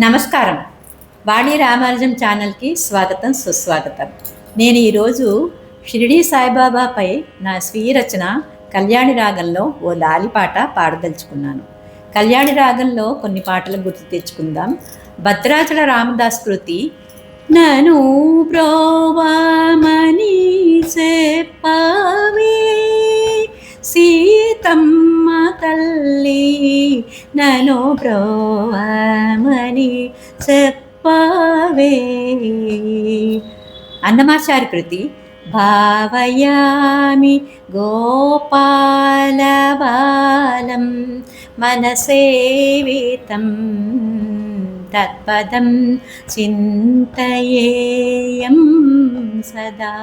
నమస్కారం. వాణి రామానుజం ఛానల్కి స్వాగతం, సుస్వాగతం. నేను ఈరోజు షిరిడి సాయిబాబాపై నా స్వీయ రచన కళ్యాణి రాగంలో ఓ లాలిపాట పాడదలుచుకున్నాను. కళ్యాణి రాగంలో కొన్ని పాటలు గుర్తు తెచ్చుకుందాం. భద్రాచల రామదాస్ కృతి. నను బ్రోవామని చెప్పవే సీతమ్మ తల్లి, నను బ్రోవామని చెప్పవే. అన్నమాచారి కృతి. భావయామి గోపాలబాలం మనసేవితం తత్పదం చింతయేయం సదా.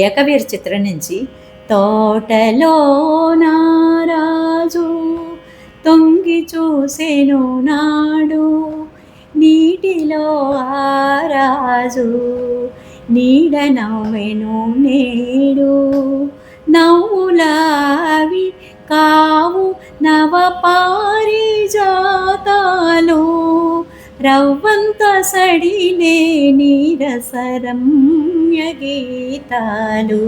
ఏకవీర చిత్రం నుంచి. తోటలో నారాజు తొంగి చూసెను నాడు, నీటిలో ఆరాజు నీడ నవ్వెను నేడు. నవ్వులావి కావు నవ పారిజాతాలు, రవ్వంత సడిలే నీరసరమ్య గీతాలు.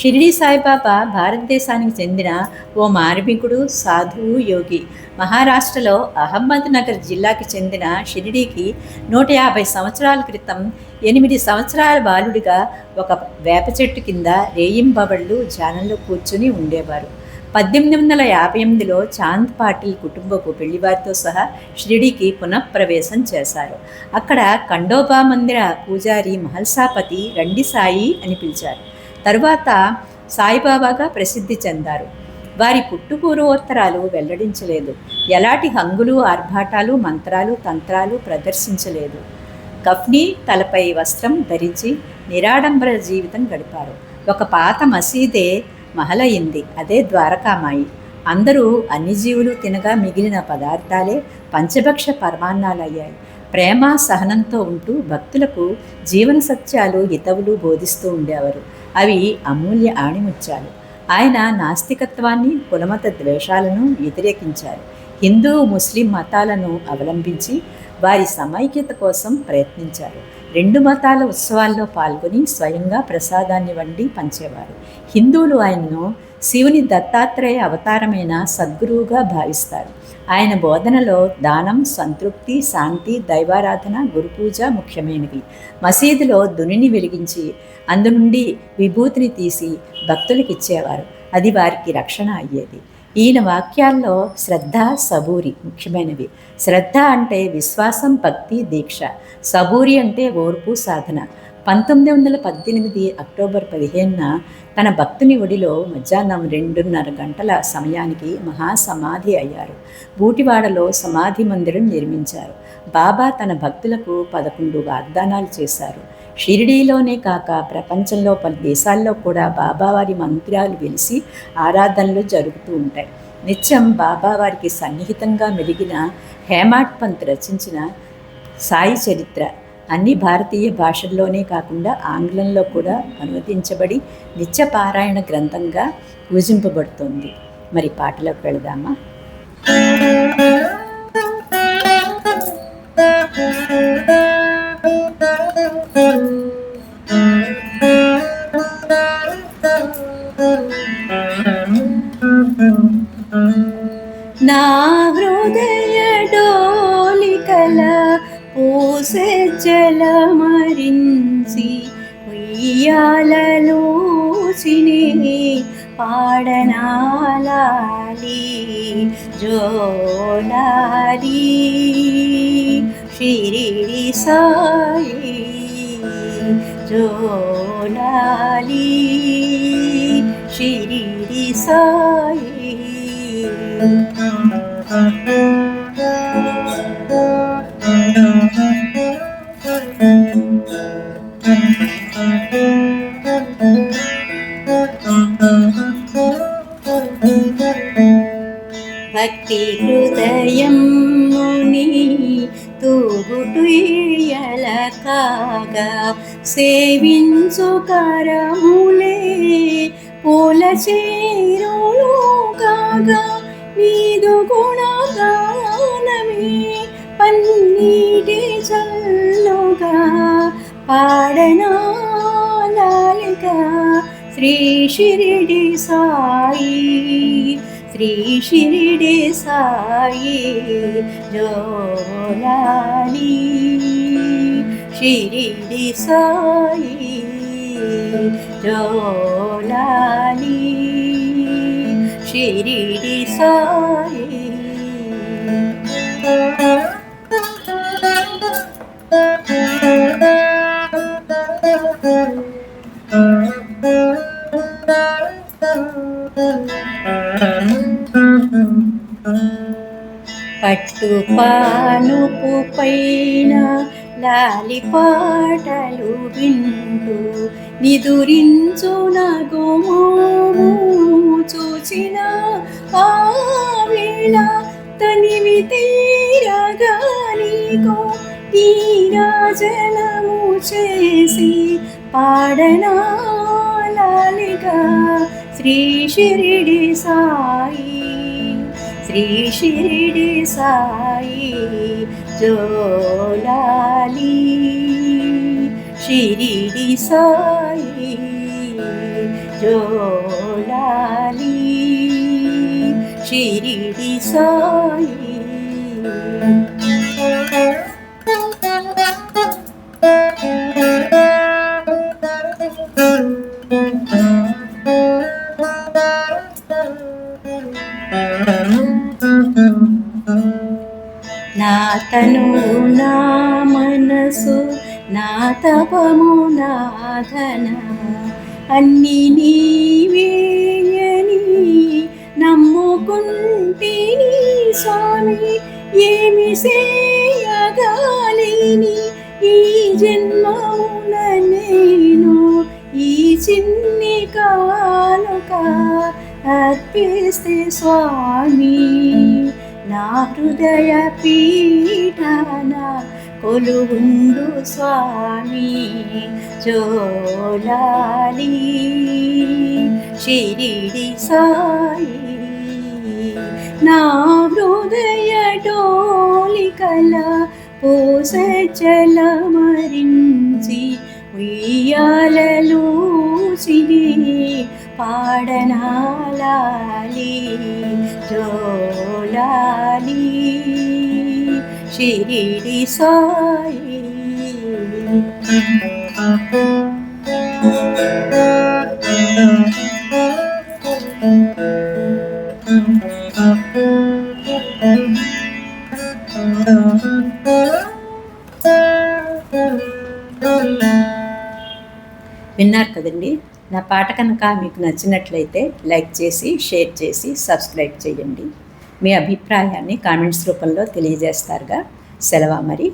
షిరిడి సాయిబాబా భారతదేశానికి చెందిన ఓ మార్మికుడు, సాధువు, యోగి. మహారాష్ట్రలో అహ్మద్ నగర్ జిల్లాకి చెందిన షిరిడీకి 150 సంవత్సరాల క్రితం 8 సంవత్సరాల బాలుడిగా ఒక వేప చెట్టు కింద రేయింబవళ్ళు ధ్యానంలో కూర్చుని ఉండేవారు. 1858లో చాంద్ పాటిల్ కుటుంబపు పెళ్లివారితో సహా షిరిడీకి పునఃప్రవేశం చేశారు. అక్కడ ఖండోబా మందిర పూజారి మహల్సాపతి రండి సాయి అని పిలిచారు. తరువాత సాయిబాబాగా ప్రసిద్ధి చెందారు. వారి పుట్టుపూర్వోత్తరాలు వెల్లడించలేదు. ఎలాంటి హంగులు, ఆర్భాటాలు, మంత్రాలు, తంత్రాలు ప్రదర్శించలేదు. కఫ్నీ తలపై వస్త్రం ధరించి నిరాడంబర జీవితం గడిపారు. ఒక పాత మసీదే మహలయింది, అదే ద్వారకామాయి. అందరూ అన్ని జీవులు తినగా మిగిలిన పదార్థాలే పంచభక్ష పరమాన్నాలయ్యాయి. ప్రేమ, సహనంతో ఉంటూ భక్తులకు జీవన సత్యాలు, హితవులు బోధిస్తూ ఉండేవారు. అవి అమూల్య ఆణిముత్యాలు. ఆయన నాస్తికత్వాన్ని, కులమత ద్వేషాలను వ్యతిరేకించారు. హిందూ, ముస్లిం మతాలను అవలంబించి వారి సమైక్యత కోసం ప్రయత్నించారు. 2 మతాల ఉత్సవాల్లో పాల్గొని స్వయంగా ప్రసాదాన్ని వండి పంచేవారు. హిందువులు ఆయనను శివుని దత్తాత్రేయ అవతారమైన సద్గురువుగా భావిస్తారు. ఆయన బోధనలో దానం, సంతృప్తి, శాంతి, దైవారాధన, గురుపూజ ముఖ్యమైనవి. మసీదులో దునిని వెలిగించి అందు నుండి విభూతిని తీసి భక్తులకు ఇచ్చేవారు. అది వారికి రక్షణ అయ్యేది. ఈయన వాక్యాల్లో శ్రద్ధ, సబూరి ముఖ్యమైనవి. శ్రద్ధ అంటే విశ్వాసం, భక్తి, దీక్ష. సబూరి అంటే ఓర్పు, సాధన. 1918 అక్టోబర్ 15న తన భక్తుని ఒడిలో మధ్యాహ్నం 2:30 గంటల సమయానికి మహాసమాధి అయ్యారు. బూటివాడలో సమాధి మందిరం నిర్మించారు. బాబా తన భక్తులకు 11 వాగ్దానాలు చేశారు. షిరిడీలోనే కాక ప్రపంచంలో పలు దేశాల్లో కూడా బాబావారి మందిరాలు వెలిసి ఆరాధనలు జరుగుతూ ఉంటాయి. నిత్యం బాబావారికి సన్నిహితంగా మెలిగిన హేమాడ్ పంత్ రచించిన సాయి చరిత్ర అన్ని భారతీయ భాషల్లోనే కాకుండా ఆంగ్లంలో కూడా అనువదించబడి నిత్య పారాయణ గ్రంథంగా పూజింపబడుతుంది. మరి పాటలోకి వెళదామా? నా హృదయ డోలికల పూసే జలమరించి ఉయ్యాలలోచిని పాడనాలాలి జోలాలి షిరిడి సాయి జోలాలి షిరిడి సాయి. భక్తి హృదయం ముని తూగుటుయ్యల కాగా సేవించు కరములే పూల చేరులు కాగా నీదు గుణగానమే పన్న షిరిడి సాయి, శ్రీ షిరిడి సాయి జోలాలి, షిరిడి సాయి జోలాలి, షిరిడి సాయి. పట్టు పానుపు పైన లాలి పాటలు వింటూ నిదురించు నగుమోము చూచిన ఆ వేళ తనివి తీరగానికో తీరాజనము చేసి పాడనా లాలిగా శ్రీ షిరిడి సాయి, శ్రీ షిరిడి సాయి జోలాలి, షిరిడి సాయి జోలాలి, షిరిడి సాయి. నా తను నా మనసు నా తపము నా ధన అన్ని నీవేయని నమ్ముకుంటిని స్వామి, ఏమి చేయగాలేని ఈ జన్మమున నేను ఈ చిన్ని కానుక అర్పిస్తే స్వామి, నా హృదయ పీఠాన కొలువుండు స్వామి జోలాలి, షిరిడి సాయి. నా హృదయ డోలికల పూస జలమరించి ఉయ్యాలలూచిని పాడనాలాలి జోలాలి, షిరిడి సాయి. విన్నారు కదండి. నా పాట కనుక మీకు నచ్చినట్లయితే లైక్ చేసి, షేర్ చేసి, సబ్స్క్రైబ్ చేయండి. మీ అభిప్రాయాన్ని కామెంట్స్ రూపంలో తెలియజేస్తారుగా. సెలవు మరి.